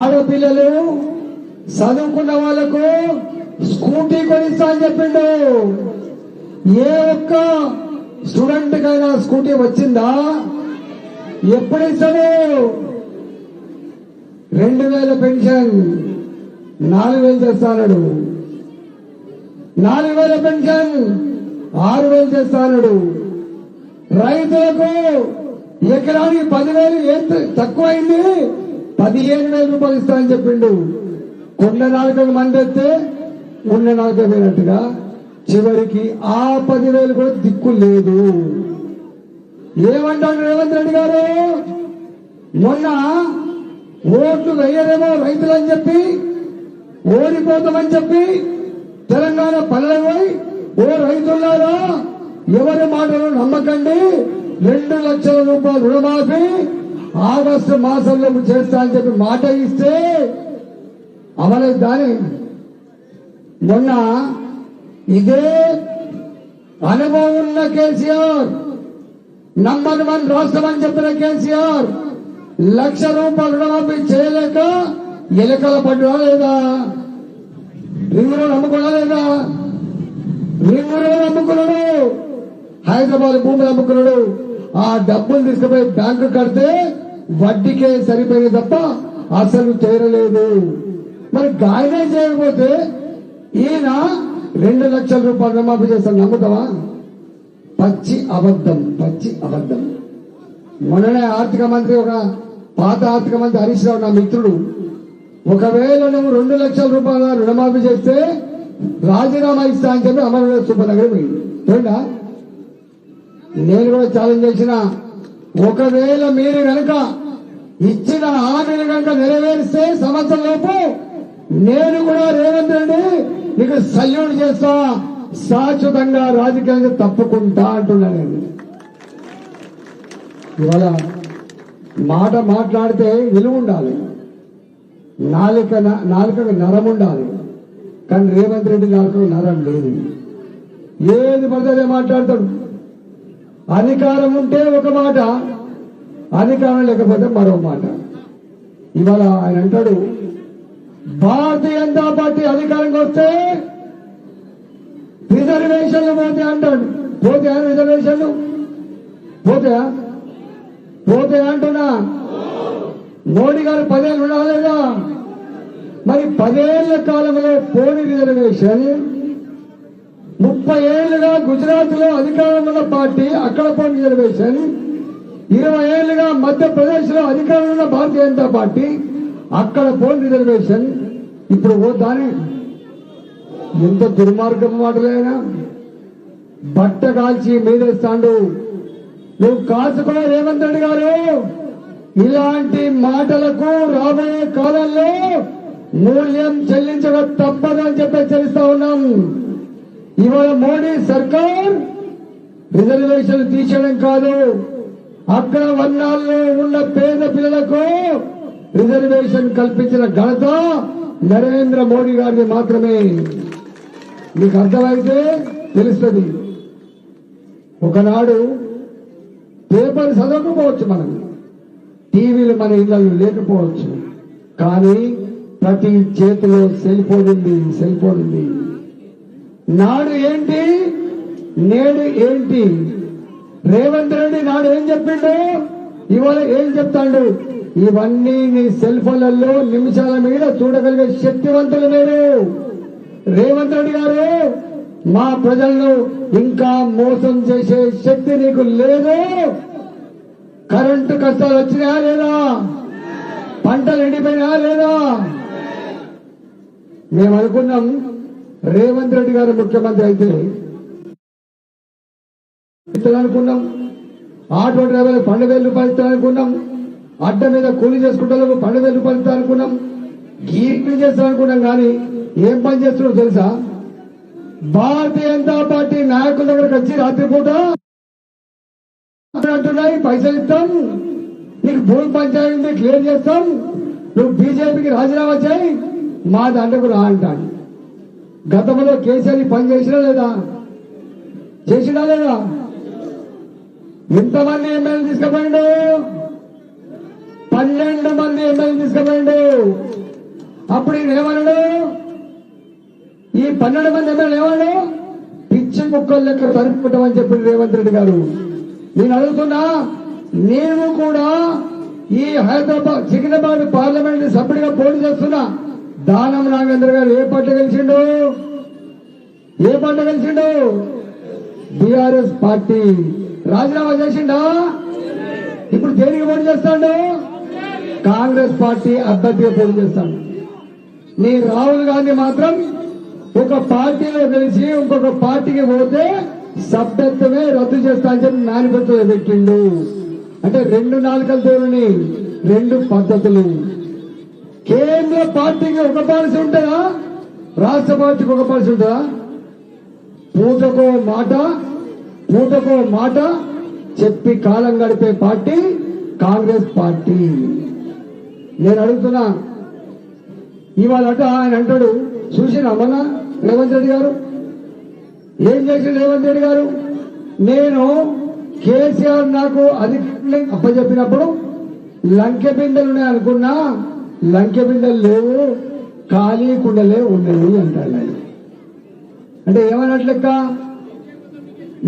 ఆడపిల్లలు చదువుకున్న వాళ్ళకు స్కూటీ కొనిస్తా అని చెప్పిండు. ఏ ఒక్క స్టూడెంట్ కైనా స్కూటీ వచ్చిందా? ఎప్పుడు ఇస్తాడు? 2000 పెన్షన్ 4000 చేస్తాడు. 4000 పెన్షన్ 6000 చేస్తాడు. రైతులకు ఎకరానికి 10,000 తక్కువైంది, 15,000 రూపాయలు ఇస్తానని చెప్పిండు. కొండ 4 మంది వస్తే ఉన్న 4 పోయినట్టుగా చివరికి ఆ 10,000 కూడా దిక్కు లేదు. ఏమంటాడు రేవంత్ రెడ్డి గారు? మొన్న ఓట్లు వేయరేమో రైతులని చెప్పి, ఓడిపోతామని చెప్పి తెలంగాణ పల్లెలకు పోయి, ఓ రైతులారా ఎవరి మాటలు నమ్మకండి, 2 లక్షల రూపాయలు రుణమాఫీ ఆగస్టు మాసంలో చేస్తా అని చెప్పి మాట ఇస్తే అమలేదు. దాని మొన్న ఇదే అనుభవం ఉన్న కేసీఆర్, నంబర్ 1 రాష్ట్రం అని చెప్పిన కేసీఆర్ 1 లక్ష రూపాయలు రుణమాఫీ చేయలేక ఎలకల పడ్డా లేదా? రింగ్ రోడ్ అమ్ముకున్నా లేదా? రింగ్ రోడ్ అమ్ముకున్నాడు, హైదరాబాద్ భూములు అమ్ముకున్నాడు. ఆ డబ్బులు తీసుకుపోయి బ్యాంకు కడితే వడ్డీకే సరిపోయింది తప్ప అసలు చేరలేదు. మరి గాయనే చేయకపోతే ఈయన 2 లక్షల రూపాయలు రుణమాఫీ చేస్తాను నమ్ముతావా? పచ్చి అబద్ధం, పచ్చి అబద్ధం. మొన్ననే ఆర్థిక మంత్రి, ఒక పాత ఆర్థిక మంత్రి హరీష్ రావు నా మిత్రుడు, ఒకవేళ నువ్వు 2 లక్షల రూపాయల రుణమాఫీ చేస్తే రాజీనామా ఇస్తా అని చెప్పి అమరవీర సూపర్ నగర్ పోయిందా? నేను కూడా ఛాలెంజ్ చేసిన, ఒకవేళ మీరు కనుక ఇచ్చిన హామీలు కనుక నెరవేరిస్తే సంవత్సరం లోపు నేను కూడా రేవంత్ రెడ్డి నీకు సల్యూట్ చేస్తా, శాశ్వతంగా రాజకీయంగా తప్పుకుంటా అంటున్నా. నేను ఇవాళ మాట మాట్లాడితే విలువ ఉండాలి, నాలుకకు నరం ఉండాలి. కానీ రేవంత్ రెడ్డి నాలుకకు నరం లేదు. ఏది పడితే మాట్లాడతాడు. అధికారం ఉంటే ఒక మాట, అధికారం లేకపోతే మరో మాట. ఇవాళ ఆయన అంటాడు భారతీయ జనతా పార్టీ అధికారంగా వస్తే రిజర్వేషన్లు పోతే అంటాడు. పోతే రిజర్వేషన్లు పోతే అంటున్నా. మోడీ గారు 10 ఏళ్ళు ఉండాలేదా? మరి 10 ఏళ్ల కాలంలో పోని రిజర్వేషన్, 30 ఏళ్లుగా గుజరాత్ లో అధికారంలో ఉన్న పార్టీ అక్కడ పోని రిజర్వేషన్, 20 ఏళ్లుగా మధ్యప్రదేశ్ లో అధికారంలో ఉన్న భారతీయ జనతా పార్టీ అక్కడ పోని రిజర్వేషన్. ఇప్పుడు దాని ఎంత దుర్మార్గం మాటలైనా బట్ట కాల్చి మీదేస్తాడు. నువ్వు కాచుకునే రేవంత్ రెడ్డి గారు ఇలాంటి మాటలకు రాబోయే కాలంలో మూల్యం చెల్లించక తప్పదని చెప్పి హెచ్చరిస్తా ఉన్నాం. ఇవాళ మోడీ సర్కార్ రిజర్వేషన్ తీసేయడం కాదు, అక్కడ వర్ణాల్లో ఉన్న పేద పిల్లలకు రిజర్వేషన్ కల్పించిన ఘనత నరేంద్ర మోడీ గారిని మాత్రమే. మీకు అర్థమైతే తెలుస్తుంది. ఒకనాడు పేపర్ చదవకపోవచ్చు, మనం టీవీలు మన ఇళ్లలో లేకపోవచ్చు, కానీ ప్రతి చేతిలో సెల్ ఫోన్ ఉంది. నాడు ఏంటి, నేడు ఏంటి? రేవంత్ రెడ్డి నాడు ఏం చెప్పిండు, ఇవాళ ఏం చెప్తాడు? ఇవన్నీ నీ సెల్ ఫోన్లలో నిమిషాల మీద చూడగలిగే శక్తివంతులు మీరు. రేవంత్ రెడ్డి గారు, మా ప్రజలను ఇంకా మోసం చేసే శక్తి నీకు లేదు. కరెంటు కష్టాలు వచ్చినాయా లేదా? పంటలు ఎండిపోయినా లేదా? మేము అనుకున్నాం రేవంత్ రెడ్డి గారు ముఖ్యమంత్రి అయితే అనుకున్నాం, ఆటో డ్రైవర్లకు 12,000 రూపాయలు ఇస్తారనుకున్నాం, అడ్డ మీద కూలీ చేసుకుంటే 12,000 రూపాయలు ఇస్తారనుకున్నాం, గీట్లు చేస్తారనుకున్నాం. కానీ ఏం పని చేస్తున్నావు తెలుసా? భారతీయ జనతా పార్టీ నాయకుల దగ్గరకు వచ్చి రాత్రిపూట అంటున్నాయి, పైసలు ఇస్తాం, నీకు భూమి పంచాయతీ క్లియర్ చేస్తాం, నువ్వు బీజేపీకి రాజీనామా చేయి, మా దాంట్లోకి రా అంటాడు. గతంలో కేసీఆర్ పని చేసినా లేదా? చేసినా లేదా? ఎంతమంది ఎమ్మెల్యే తీసుకుపోయిండు? 12 మంది ఎమ్మెల్యే తీసుకుపోయిండు. అప్పుడు ఈయన ఏమన్నాడు? ఈ 12 మంది ఎమ్మెల్యే ఏమన్నాడు? పిచ్చి కుక్కలు లెక్క తరుపుకుంటామని చెప్పి రేవంత్ రెడ్డి గారు. నేను అడుగుతున్నా, నేను కూడా ఈ హైదరాబాద్ సికింద్రాబాద్ పార్లమెంట్ సభ్యుడిగా పోటీ చేస్తున్నా. దానం నాగేంద్ర గారు ఏ పార్టీ గెలిచిండు? ఏ పార్టీ గెలిచిండు? BRS party. రాజీనామా చేసిండా? ఇప్పుడు దేనికి పోటీ చేస్తాడు? కాంగ్రెస్ పార్టీ అభ్యర్థిగా పోటీ చేస్తాడు. నీ రాహుల్ గాంధీ మాత్రం ఒక పార్టీలో గెలిచి ఇంకొక పార్టీకి పోతే సభ్యత్వమే రద్దు చేస్తా అని చెప్పి మేనిఫెస్టో పెట్టిండు. అంటే 2 నాలుకల ధోరణి, 2 పద్ధతులు. కేంద్ర పార్టీకి ఒక పాలసీ ఉంటుందా? రాష్ట్ర పార్టీకి ఒక పాలసీ ఉంటుందా? పూటకో మాట చెప్పి కాలం గడిపే పార్టీ కాంగ్రెస్ పార్టీ. నేను అడుగుతున్నా, ఇవాళ ఆయన అంటాడు, చూసిన మన రేవంత్ రెడ్డి గారు ఏం చేసిన? రేవంత్ రెడ్డి గారు, నేను కేసీఆర్ నాకు అధికారులు అప్పచెప్పినప్పుడు లంకె బిందెలు అనుకున్నా, లంకె బిందెలు లేవు, ఖాళీ కుండలే ఉన్నాయి అంటాడు. అంటే ఏమన్నట్లెక్క?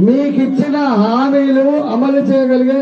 మీకిచ్చిన హామీలు అమలు చేయగలిగే